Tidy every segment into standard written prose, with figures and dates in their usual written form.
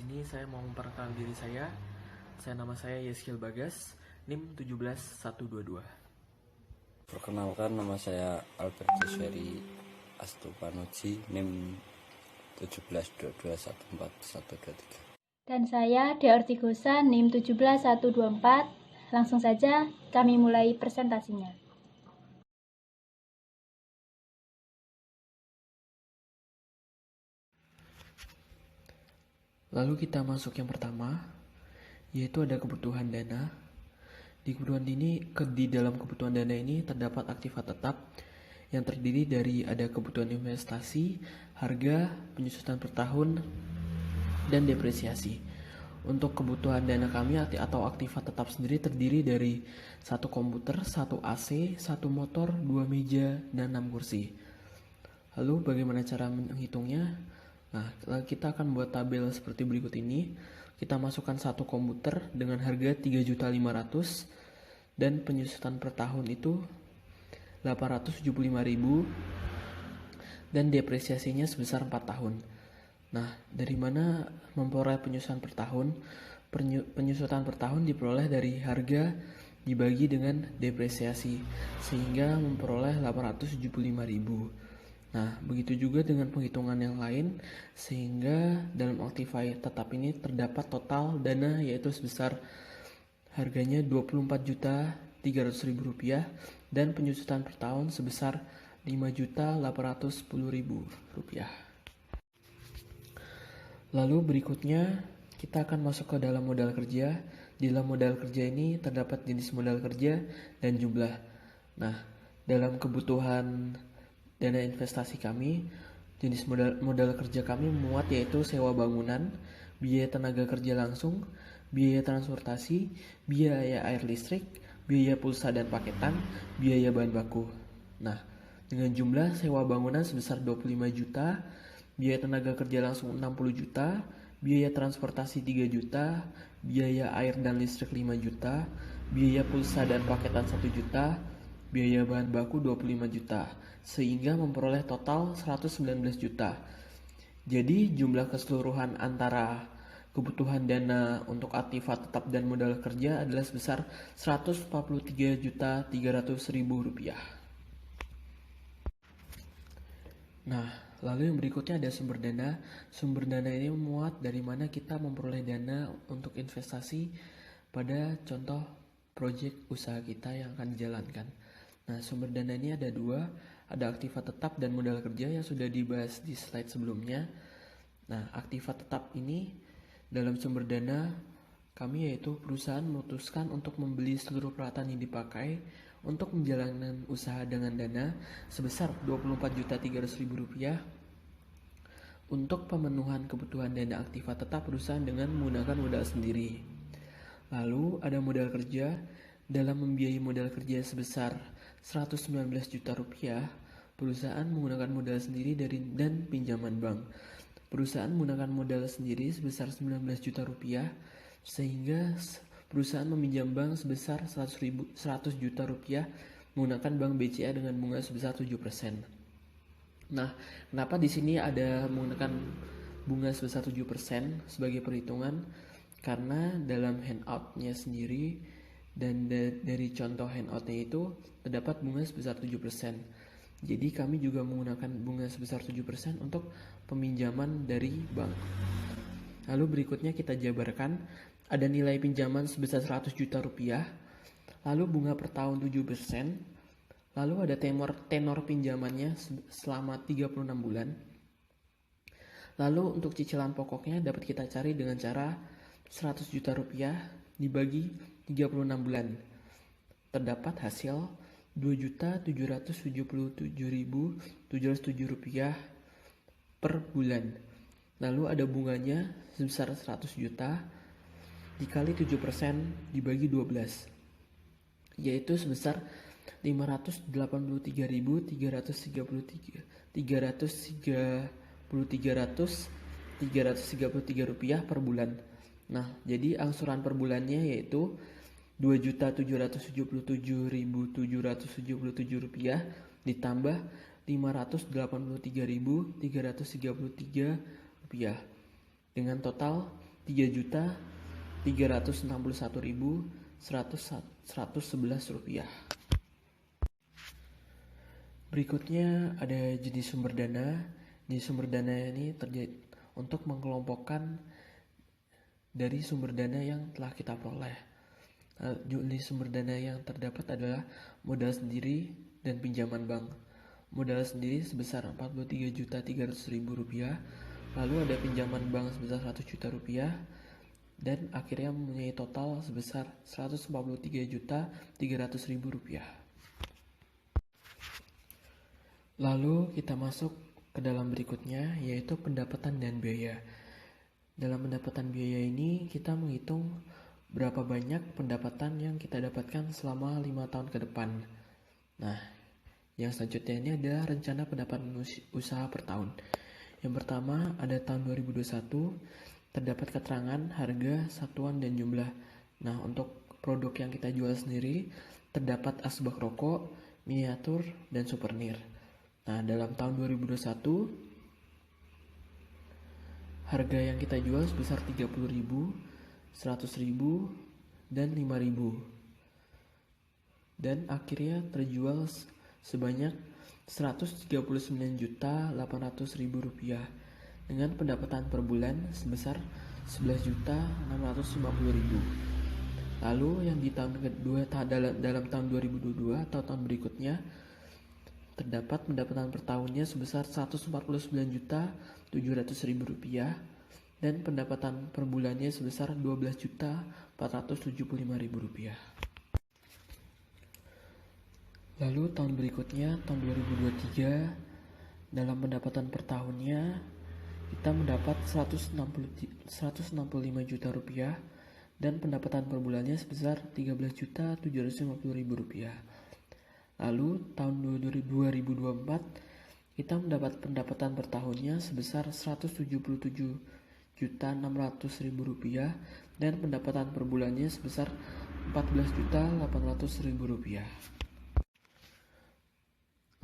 sini saya mau memperkenalkan diri saya. Nama saya Yeskil Bagas, NIM 17122. Perkenalkan, nama saya Albertus Ferry Astupanoji, NIM 172214123. Dan saya Deortigosa, NIM 17124. Langsung saja kami mulai presentasinya. Lalu kita masuk yang pertama, yaitu ada kebutuhan dana. Di dalam kebutuhan dana ini terdapat aktiva tetap yang terdiri dari ada kebutuhan investasi, harga, penyusutan per tahun, dan depresiasi. Untuk kebutuhan dana kami atau aktiva tetap sendiri terdiri dari 1 komputer, 1 AC, 1 motor, 2 meja, dan 6 kursi. Lalu bagaimana cara menghitungnya? Nah, kita akan buat tabel seperti berikut ini. Kita masukkan 1 komputer dengan harga 3.500.000 dan penyusutan per tahun itu 875.000 dan depresiasinya sebesar 4 tahun. Nah, dari mana memperoleh penyusutan per tahun? Penyusutan per tahun diperoleh dari harga dibagi dengan depresiasi sehingga memperoleh 875.000. Nah, begitu juga dengan penghitungan yang lain, sehingga dalam aktiva tetap ini terdapat total dana yaitu sebesar harganya Rp24.300.000 dan penyusutan per tahun sebesar Rp5.810.000. Lalu berikutnya kita akan masuk ke dalam modal kerja. Di dalam modal kerja ini terdapat jenis modal kerja dan jumlah. Nah, dalam kebutuhan dana investasi kami, jenis modal kerja kami memuat yaitu sewa bangunan, biaya tenaga kerja langsung, biaya transportasi, biaya air listrik, biaya pulsa dan paketan, biaya bahan baku. Nah, dengan jumlah sewa bangunan sebesar 25 juta, biaya tenaga kerja langsung 60 juta, biaya transportasi 3 juta, biaya air dan listrik 5 juta, biaya pulsa dan paketan 1 juta, biaya bahan baku 25 juta, sehingga memperoleh total 119 juta. Jadi jumlah keseluruhan antara kebutuhan dana untuk aktiva tetap dan modal kerja adalah sebesar Rp143.300.000. Nah, lalu yang berikutnya ada sumber dana. Sumber dana ini memuat dari mana kita memperoleh dana untuk investasi pada contoh proyek usaha kita yang akan dijalankan. Nah, sumber dana ini ada 2, ada aktiva tetap dan modal kerja yang sudah dibahas di slide sebelumnya. Nah, aktiva tetap ini dalam sumber dana kami yaitu perusahaan memutuskan untuk membeli seluruh peralatan yang dipakai untuk menjalankan usaha dengan dana sebesar Rp24.300.000 untuk pemenuhan kebutuhan dana aktiva tetap perusahaan dengan menggunakan modal sendiri. Lalu ada modal kerja. Dalam membiayai modal kerja sebesar Rp119 juta, perusahaan menggunakan modal sendiri dan pinjaman bank. Perusahaan menggunakan modal sendiri sebesar Rp19 juta, sehingga perusahaan meminjam bank sebesar Rp100 juta menggunakan bank BCA dengan bunga sebesar 7%. Nah, kenapa di sini ada menggunakan bunga sebesar 7% sebagai perhitungan? Karena dalam handout-nya sendiri dan dari contoh handout-nya itu terdapat bunga sebesar 7%. Jadi kami juga menggunakan bunga sebesar 7% untuk peminjaman dari bank. Lalu berikutnya kita jabarkan, ada nilai pinjaman sebesar Rp100 juta, lalu bunga per tahun 7%, lalu ada tenor pinjamannya selama 36 bulan. Lalu untuk cicilan pokoknya dapat kita cari dengan cara Rp100 juta dibagi 36 bulan. Terdapat hasil Rp2.777.707 per bulan. Lalu ada bunganya sebesar 100 juta dikali 7% dibagi 12, yaitu sebesar Rp333.333 per bulan. Nah, jadi angsuran per bulannya yaitu Rp2.777.777 ditambah Rp583.333 dengan total Rp3.361.111 rupiah. Berikutnya ada jenis sumber dana. Jenis sumber dana ini untuk mengelompokkan dari sumber dana yang telah kita peroleh. Jenis sumber dana yang terdapat adalah modal sendiri dan pinjaman bank. Modal sendiri sebesar Rp43.300.000, lalu ada pinjaman bank sebesar Rp100.000.000, dan akhirnya mempunyai total sebesar Rp143.300.000. Lalu kita masuk ke dalam berikutnya, yaitu pendapatan dan biaya. Dalam pendapatan biaya ini kita menghitung berapa banyak pendapatan yang kita dapatkan selama 5 tahun ke depan. Nah, yang selanjutnya ini adalah rencana pendapatan usaha per tahun. Yang pertama ada tahun 2021, terdapat keterangan harga, satuan, dan jumlah. Nah, untuk produk yang kita jual sendiri terdapat asbak rokok, miniatur, dan souvenir. Nah, dalam tahun 2021 harga yang kita jual sebesar 30.000, 100.000, dan 5.000. Dan akhirnya terjual sebanyak Rp139.800.000 dengan pendapatan per bulan sebesar Rp11.650.000. Lalu yang di tahun kedua dalam tahun 2022 atau tahun berikutnya terdapat pendapatan per tahunnya sebesar Rp149.700.000 dan pendapatan per bulannya sebesar Rp12.475.000. Lalu tahun berikutnya, tahun 2023, dalam pendapatan per tahunnya kita mendapat Rp165 juta dan pendapatan per bulannya sebesar Rp13.750.000. Lalu tahun 2024 kita mendapat pendapatan per tahunnya sebesar Rp177.600.000 dan pendapatan per bulannya sebesar Rp14.800.000.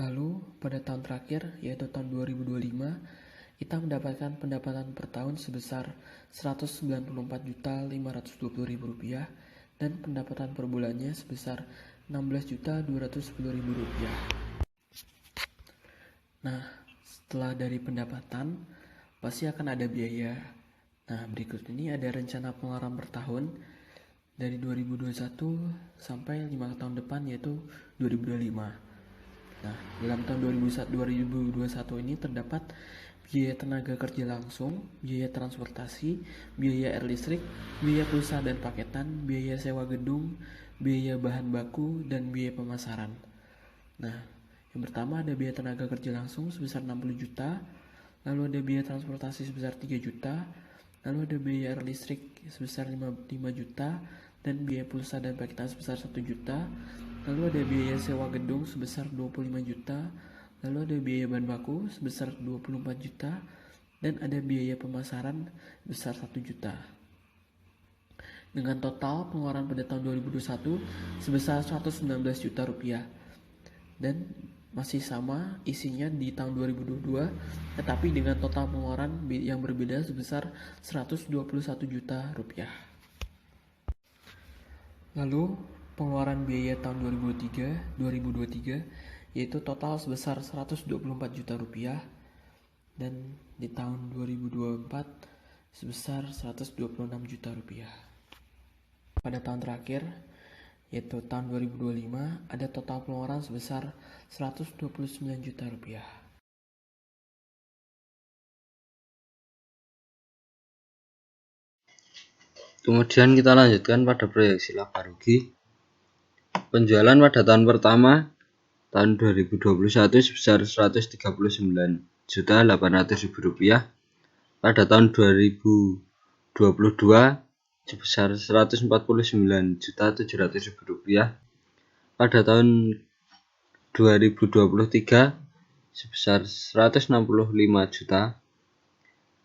Lalu pada tahun terakhir yaitu tahun 2025 kita mendapatkan pendapatan per tahun sebesar Rp194.520.000 dan pendapatan per bulannya sebesar Rp16.210.000. Nah, setelah dari pendapatan pasti akan ada biaya. Nah, berikut ini ada rencana pengeluaran per tahun dari 2021 sampai 5 tahun depan yaitu 2025. Nah, dalam tahun 2021 ini terdapat biaya tenaga kerja langsung, biaya transportasi, biaya air listrik, biaya pulsa dan paketan, biaya sewa gedung, biaya bahan baku, dan biaya pemasaran. Nah, yang pertama ada biaya tenaga kerja langsung sebesar 60 juta, lalu ada biaya transportasi sebesar 3 juta, lalu ada biaya air listrik sebesar 5 juta, dan biaya pulsa dan paketan sebesar 1 juta, lalu ada biaya sewa gedung sebesar 25 juta, lalu ada biaya bahan baku sebesar 24 juta, dan ada biaya pemasaran sebesar 1 juta. Dengan total pengeluaran pada tahun 2021 sebesar Rp119 juta. Dan masih sama isinya di tahun 2022, tetapi dengan total pengeluaran yang berbeda sebesar Rp121 juta. Lalu pengeluaran biaya tahun 2023 yaitu total sebesar Rp124 juta dan di tahun 2024 sebesar Rp126 juta. Pada tahun terakhir yaitu tahun 2025 ada total pengeluaran sebesar Rp129 juta. Kemudian kita lanjutkan pada proyeksi laba rugi. Penjualan pada tahun pertama tahun 2021 sebesar Rp139.800.000. Pada tahun 2022 sebesar Rp149.700.000. Pada tahun 2023 sebesar Rp165 juta.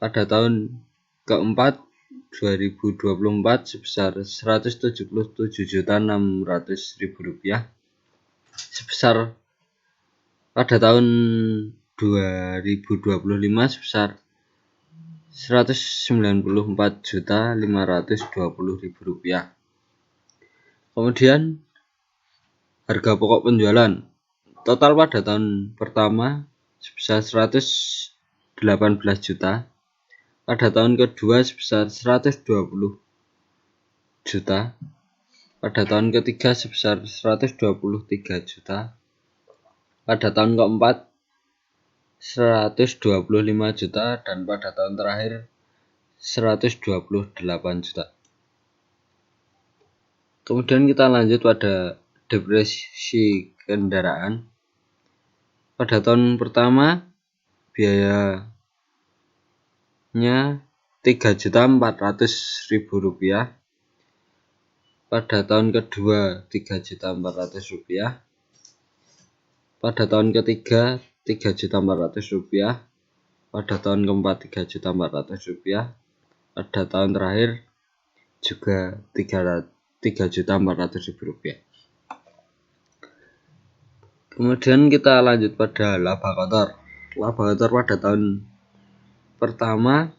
Pada tahun keempat 2024 sebesar Rp177.600.000. Sebesar pada tahun 2025 sebesar Rp194.520.000. Kemudian harga pokok penjualan total pada tahun pertama sebesar 118 juta, pada tahun kedua sebesar 120 juta, pada tahun ketiga sebesar 123 juta, pada tahun keempat 125 juta, dan pada tahun terakhir 128 juta. Kemudian kita lanjut pada depresiasi kendaraan. Pada tahun pertama biayanya Rp3.400.000, pada tahun kedua Rp3.400.000, pada tahun ketiga Rp3.400.000, pada tahun keempat Rp3.400.000, pada tahun terakhir juga Rp3.400.000. Kemudian kita lanjut pada laba kotor. Laba kotor pada tahun pertama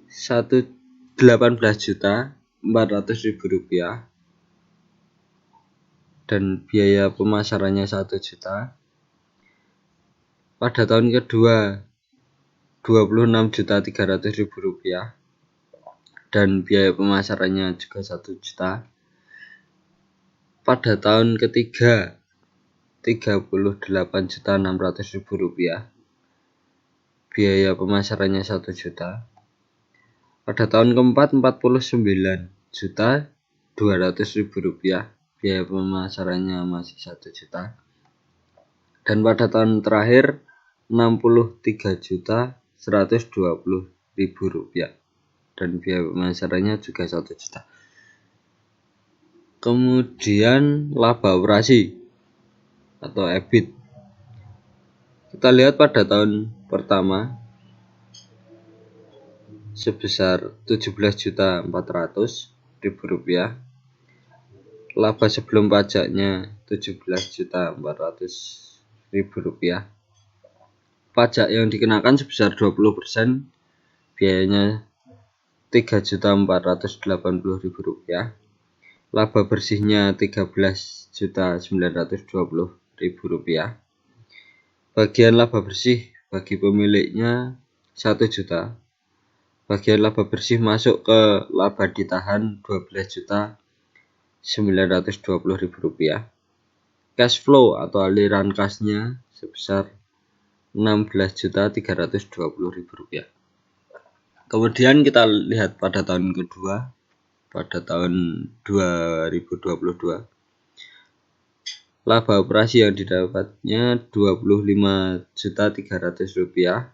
Rp18.400.000 dan biaya pemasarannya 1 juta. Pada tahun kedua Rp26.300.000 dan biaya pemasarannya juga 1 juta. Pada tahun ketiga Rp38.600.000, biaya pemasarannya 1 juta. Pada tahun keempat Rp49.200.000, biaya pemasarannya masih 1 juta. Dan pada tahun terakhir Rp63.120.000 dan biaya pemasarannya juga 1 juta. Kemudian laba operasi atau EBIT. Kita lihat pada tahun pertama sebesar Rp17.400.000. Laba sebelum pajaknya Rp17.400.000. Pajak yang dikenakan sebesar 20%, biayanya Rp3.480.000. Laba bersihnya Rp13.920.000. Bagian laba bersih bagi pemiliknya 1 juta. Bagian laba bersih masuk ke laba ditahan Rp12.920.000. Cash flow atau aliran kasnya sebesar Rp16.320.000. Kemudian kita lihat pada tahun kedua, pada tahun 2022. Laba operasi yang didapatnya Rp25.300.000.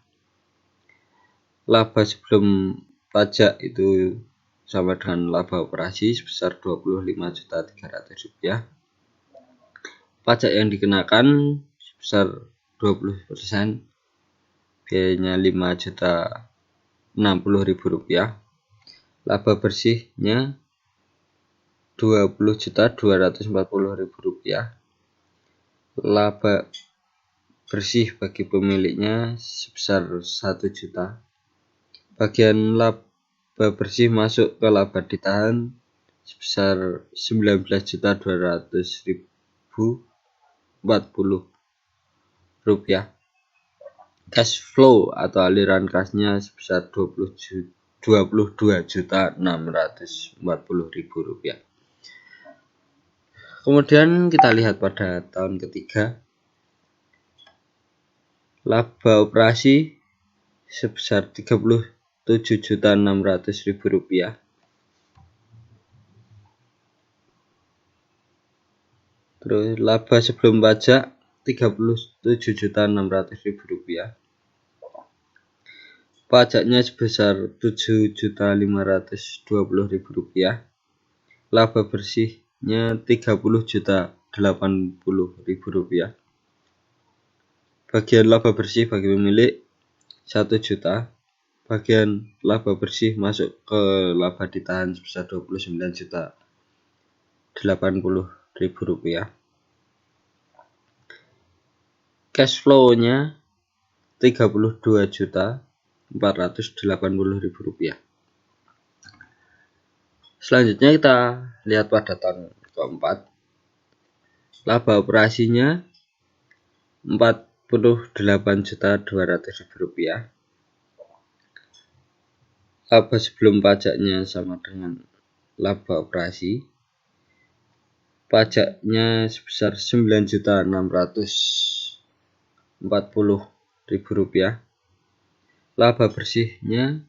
Laba sebelum pajak itu sama dengan laba operasi sebesar Rp25.300.000. Pajak yang dikenakan sebesar 20%, biayanya Rp5.060.000. Laba bersihnya Rp20.240.000. Laba bersih bagi pemiliknya sebesar 1 juta. Bagian laba bersih masuk ke laba ditahan sebesar Rp19.240.000. Cash flow atau aliran kasnya sebesar Rp22.640.000. Kemudian kita lihat pada tahun ketiga. Laba operasi sebesar Rp37.600.000. Terus laba sebelum pajak Rp37.600.000. Pajaknya sebesar Rp7.520.000. Laba bersihnya Rp30.080.000. Bagian laba bersih bagi pemilik 1 juta. Bagian laba bersih masuk ke laba ditahan sebesar Rp29.080.000. Cash flow-nya 32 juta. Rp480.000. Selanjutnya kita lihat pada tahun keempat. Laba operasinya Rp48.200.000. Laba sebelum pajaknya sama dengan laba operasi. Pajaknya sebesar Rp9.640.000. Laba bersihnya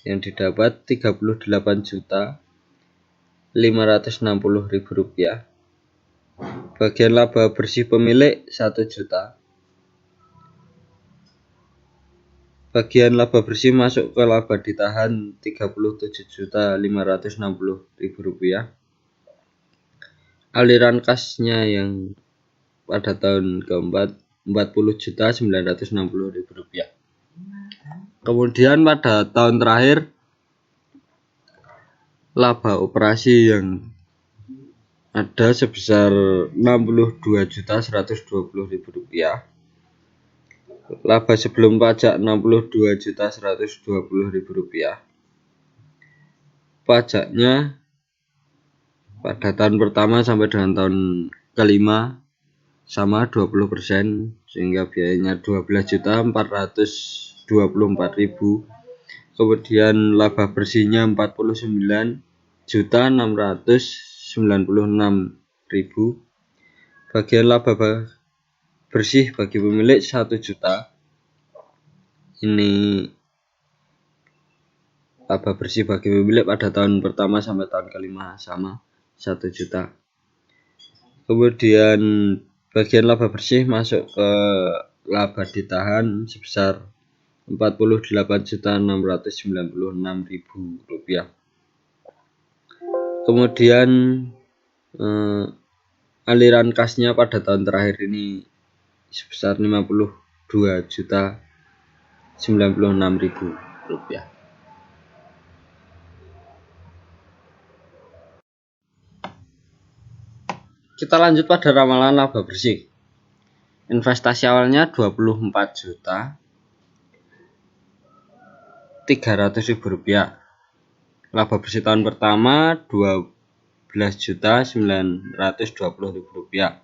yang didapat Rp38.560.000. Bagian laba bersih pemilik 1 juta. Bagian laba bersih masuk ke laba ditahan Rp37.560.000. Aliran kasnya yang pada tahun keempat Rp40.960.000. Kemudian pada tahun terakhir laba operasi yang ada sebesar Rp62.120.000. Laba sebelum pajak Rp62.120.000. Pajaknya pada tahun pertama sampai dengan tahun kelima sama 20%, sehingga biayanya Rp12.424.000. Kemudian laba bersihnya Rp49.696.000. Bagian laba bersih bagi pemilik 1 juta. Ini laba bersih bagi pemilik pada tahun pertama sampai tahun kelima sama 1 juta. Kemudian bagian laba bersih masuk ke laba ditahan sebesar Rp48.696.000. Kemudian aliran kasnya pada tahun terakhir ini sebesar Rp52.096.000. Kita lanjut pada ramalan laba bersih. Investasi awalnya Rp24.300.000. Laba bersih tahun pertama Rp12.920.000.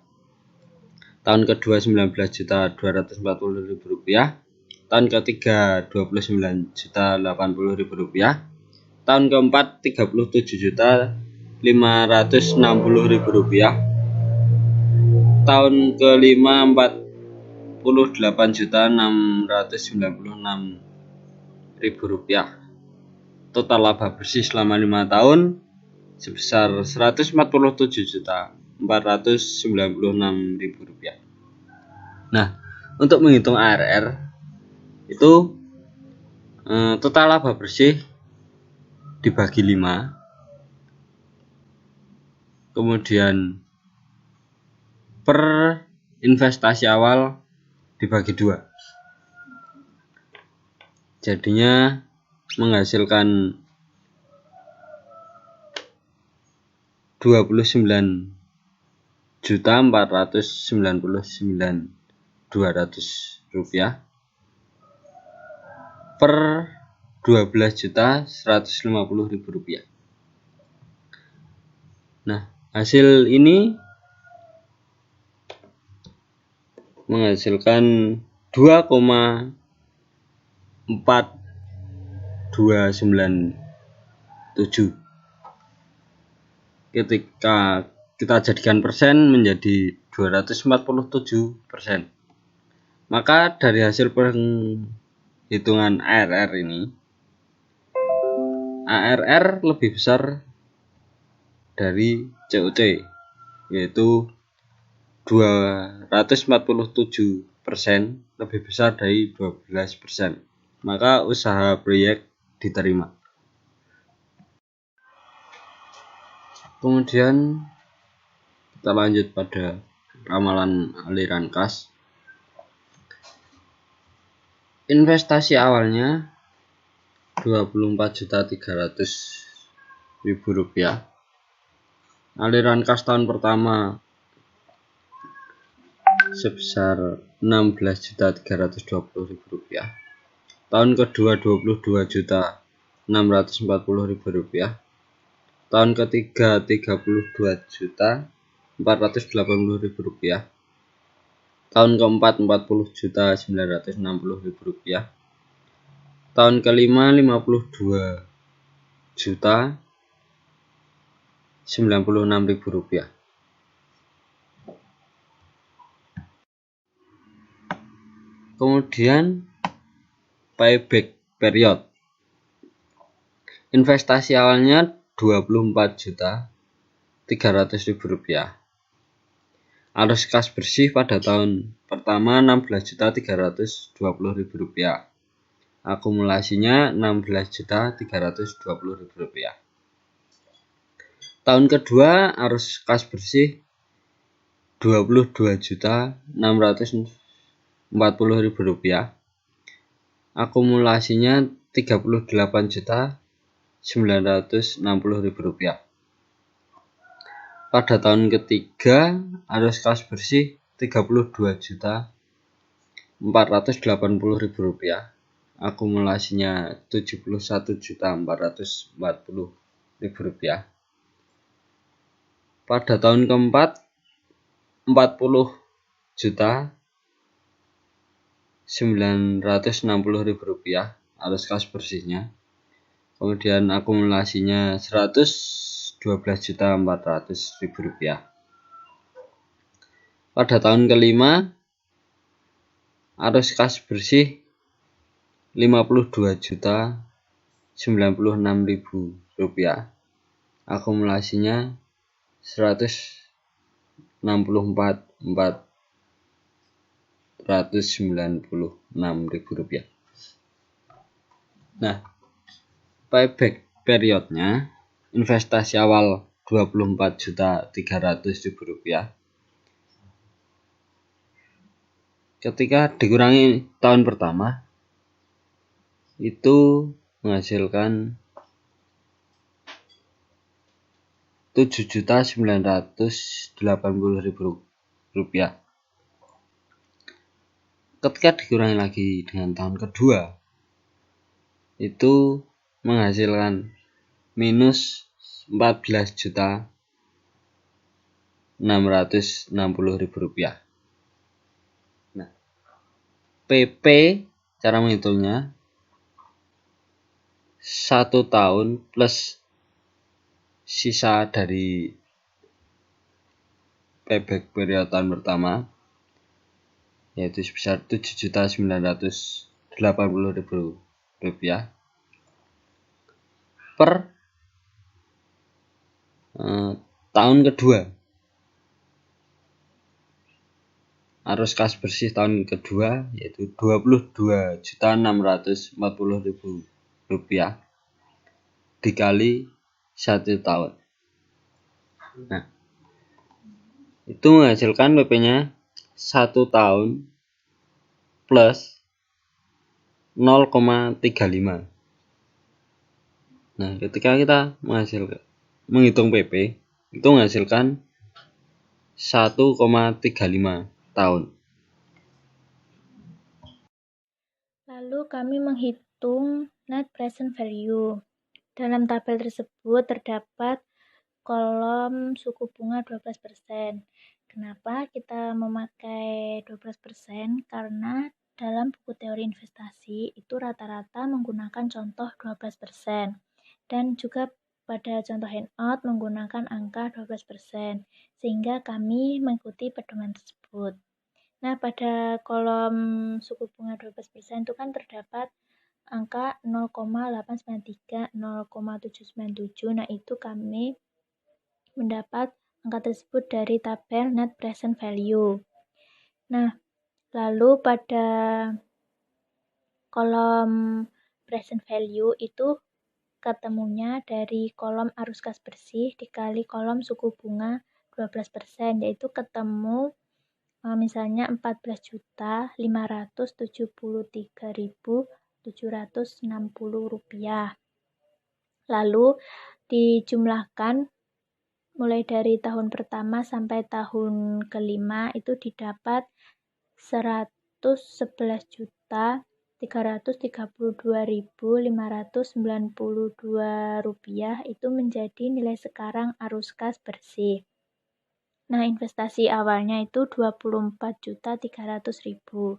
Tahun kedua Rp19.240.000. Tahun ketiga Rp29.080.000. Tahun keempat Rp37.560.000. Tahun kelima Rp48.696.000. Total laba bersih selama 5 tahun sebesar Rp147.496.000. Nah, untuk menghitung ARR itu total laba bersih dibagi 5. Kemudian per investasi awal dibagi 2. Jadinya menghasilkan Rp29.499.200 per Rp12.150.000. Nah, hasil ini menghasilkan 2,4297. Ketika kita jadikan persen menjadi 247%. Maka dari hasil perhitungan ARR ini, ARR lebih besar dari COC, yaitu 247%, lebih besar dari 12%. Maka usaha proyek diterima. Kemudian kita lanjut pada ramalan aliran kas. Investasi awalnya Rp24.300.000. Aliran kas tahun pertama sebesar Rp16.320.000. Tahun kedua 22.640.000 rupiah. Tahun ketiga 32.480.000 rupiah. Tahun keempat 40.960.000 rupiah. Tahun kelima 52.096.000 rupiah. Kemudian payback period. Investasi awalnya 24.300.000 rupiah. Arus kas bersih pada tahun pertama 16.320.000 rupiah. Akumulasinya 16.320.000 rupiah. Tahun kedua arus kas bersih 22.640.000 rupiah. Akumulasinya 38.960.000 rupiah. Pada tahun ketiga arus kas bersih 32.480.000 rupiah. Akumulasinya 71.440.000 rupiah. Pada tahun keempat 40.960.000 rupiah arus kas bersihnya. Kemudian akumulasinya 112.400.000 rupiah. Pada tahun kelima arus kas bersih 52.096.000 rupiah. Akumulasinya 164.496.000 rupiah. Nah, payback periodnya investasi awal 24.300.000 rupiah. Ketika dikurangi tahun pertama itu menghasilkan 7.980.000 rupiah. Ketika dikurangi lagi dengan tahun kedua itu menghasilkan minus 14.660.000 rupiah. Nah, PP cara menghitungnya 1 tahun plus sisa dari payback period tahun pertama yaitu sebesar 7.980.000 rupiah per tahun kedua. Arus kas bersih tahun kedua yaitu 22.640.000 rupiah dikali 1 tahun. Nah, itu menghasilkan PP-nya 1 tahun plus 0,35. Nah, ketika kita menghitung PP itu menghasilkan 1,35 tahun. Lalu kami menghitung net present value. Dalam tabel tersebut terdapat kolom suku bunga 12%. Kenapa kita memakai 12%? Karena dalam buku teori investasi itu rata-rata menggunakan contoh 12%. Dan juga pada contoh handout menggunakan angka 12%. Sehingga kami mengikuti pedoman tersebut. Nah, pada kolom suku bunga 12% itu kan terdapat angka 0,893, 0,797. Nah, itu kami mendapat angka tersebut dari tabel net present value. Nah, lalu pada kolom present value itu ketemunya dari kolom arus kas bersih dikali kolom suku bunga 12%, yaitu ketemu misalnya 14.573.760 rupiah. Lalu dijumlahkan mulai dari tahun pertama sampai tahun kelima itu didapat 111.300.000 Rp332.592 itu menjadi nilai sekarang arus kas bersih. Nah, investasi awalnya itu Rp24.300.000.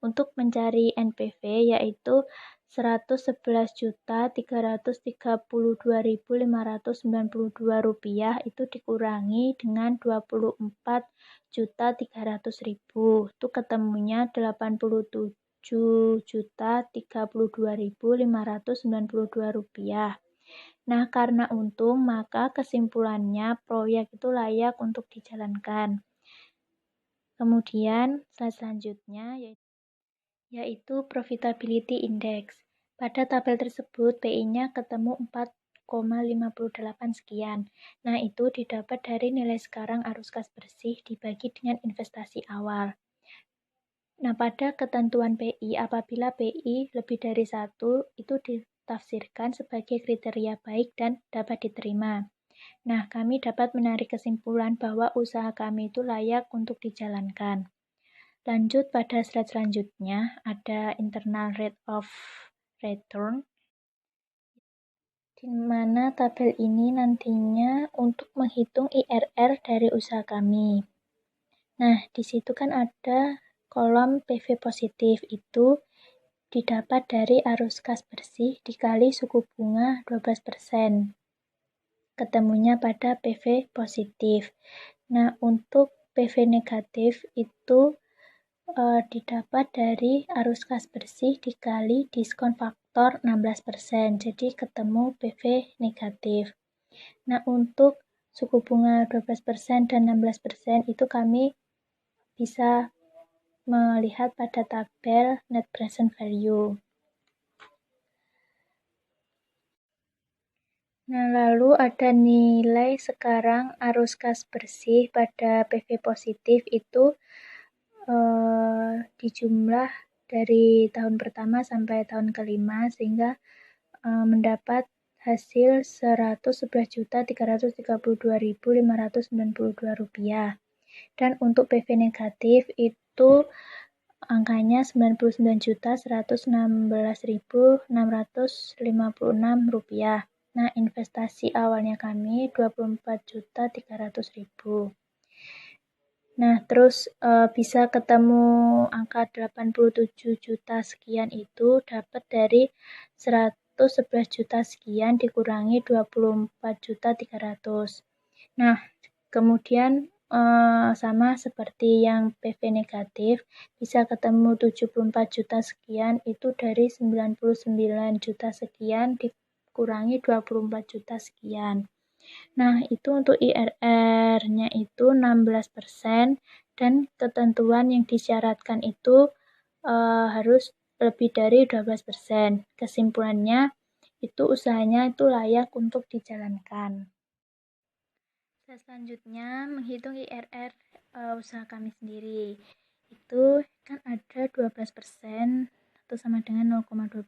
Untuk mencari NPV yaitu Rp111.332.592 itu dikurangi dengan Rp24.300.000. Itu ketemunya Rp87.032.592. Nah, karena untung, maka kesimpulannya proyek itu layak untuk dijalankan. Kemudian, slide selanjutnya yaitu Profitability Index. Pada tabel tersebut, PI-nya ketemu 4,58 sekian. Nah, itu didapat dari nilai sekarang arus kas bersih dibagi dengan investasi awal. Nah, pada ketentuan PI, apabila PI lebih dari 1, itu ditafsirkan sebagai kriteria baik dan dapat diterima. Nah, kami dapat menarik kesimpulan bahwa usaha kami itu layak untuk dijalankan. Lanjut pada slide selanjutnya, ada internal rate of return, di mana tabel ini nantinya untuk menghitung IRR dari usaha kami. Nah, di situ kan ada kolom PV positif, itu didapat dari arus kas bersih dikali suku bunga 12%. Ketemunya pada PV positif. Nah, untuk PV negatif itu didapat dari arus kas bersih dikali diskon faktor 16%. Jadi ketemu PV negatif. Nah, untuk suku bunga 12% dan 16% itu kami bisa melihat pada tabel net present value. Nah, lalu ada nilai sekarang arus kas bersih pada PV positif itu dijumlah dari tahun pertama sampai tahun kelima, sehingga mendapat hasil Rp111.332.592. Dan untuk PV negatif itu angkanya Rp99.116.656. Nah, investasi awalnya kami Rp24.300.000. Nah, terus bisa ketemu angka 87 juta sekian itu dapat dari 111 juta sekian dikurangi 24.300. Nah, kemudian sama seperti yang PV negatif, bisa ketemu 74 juta sekian itu dari 99 juta sekian dikurangi 24 juta sekian. Nah, itu untuk IRR-nya itu 16% dan ketentuan yang disyaratkan itu harus lebih dari 12%. Kesimpulannya, itu usahanya itu layak untuk dijalankan. Selanjutnya, menghitung IRR usaha kami sendiri. Itu kan ada 12% atau sama dengan 0,12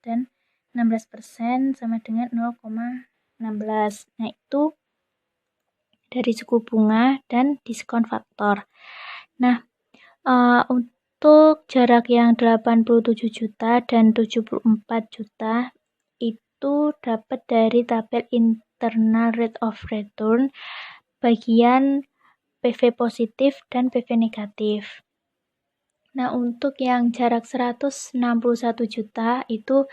dan 16% sama dengan 0,16. Nah, itu dari suku bunga dan diskon faktor. Nah, untuk jarak yang 87 juta dan 74 juta itu dapat dari tabel internal rate of return bagian PV positif dan PV negatif. Nah, untuk yang jarak 161 juta itu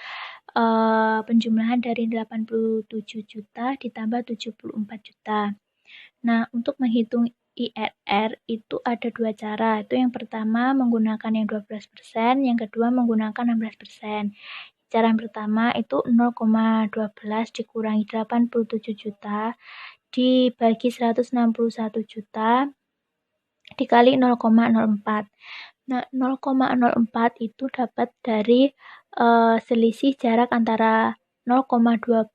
penjumlahan dari 87 juta ditambah 74 juta. Nah, untuk menghitung IRR itu ada dua cara. Itu yang pertama menggunakan yang 12%, yang kedua menggunakan 16%. Cara yang pertama itu 0,12 dikurangi 87 juta dibagi 161 juta dikali 0,04. Nah, 0,04 itu dapat dari selisih jarak antara 0,12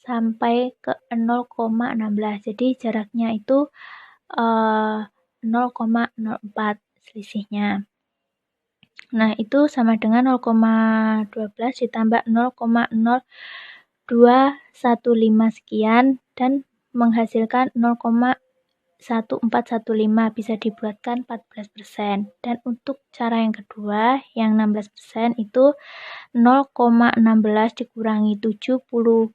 sampai ke 0,16. Jadi jaraknya itu 0,04 selisihnya. Nah, itu sama dengan 0,12 ditambah 0,0215 sekian dan menghasilkan 0, 1415 bisa dibulatkan 14%. Dan untuk cara yang kedua, yang 16% itu 0,16 dikurangi 74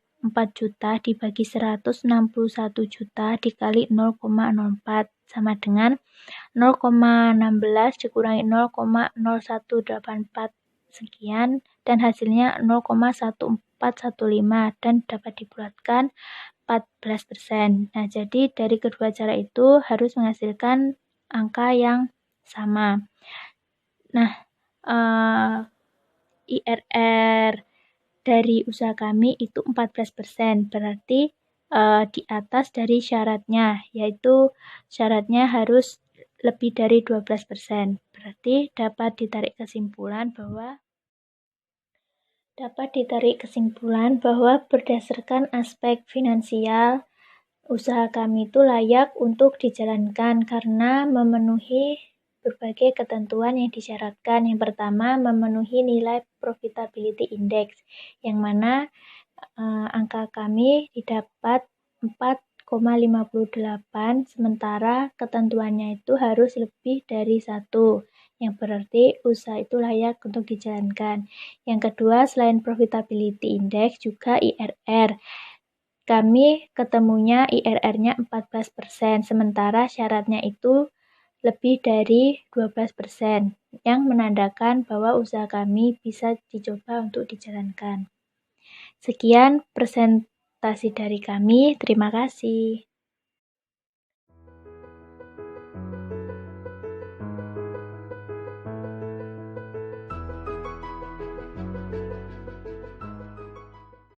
juta dibagi 161 juta dikali 0,04 sama dengan 0,16 dikurangi 0,0184 sekian dan hasilnya 0,1415 dan dapat dibulatkan 14%. Nah, jadi dari kedua cara itu harus menghasilkan angka yang sama. Nah, IRR dari usaha kami itu 14%, berarti di atas dari syaratnya, yaitu syaratnya harus lebih dari 12%. Berarti dapat ditarik kesimpulan bahwa berdasarkan aspek finansial, usaha kami itu layak untuk dijalankan karena memenuhi berbagai ketentuan yang disyaratkan. Yang pertama, memenuhi nilai profitability index, yang mana angka kami didapat 4,58, sementara ketentuannya itu harus lebih dari 1, yang berarti usaha itu layak untuk dijalankan. Yang kedua, selain profitability index, juga IRR. Kami ketemunya IRR-nya 14%, sementara syaratnya itu lebih dari 12%, yang menandakan bahwa usaha kami bisa dicoba untuk dijalankan. Sekian presentasi dari kami, terima kasih.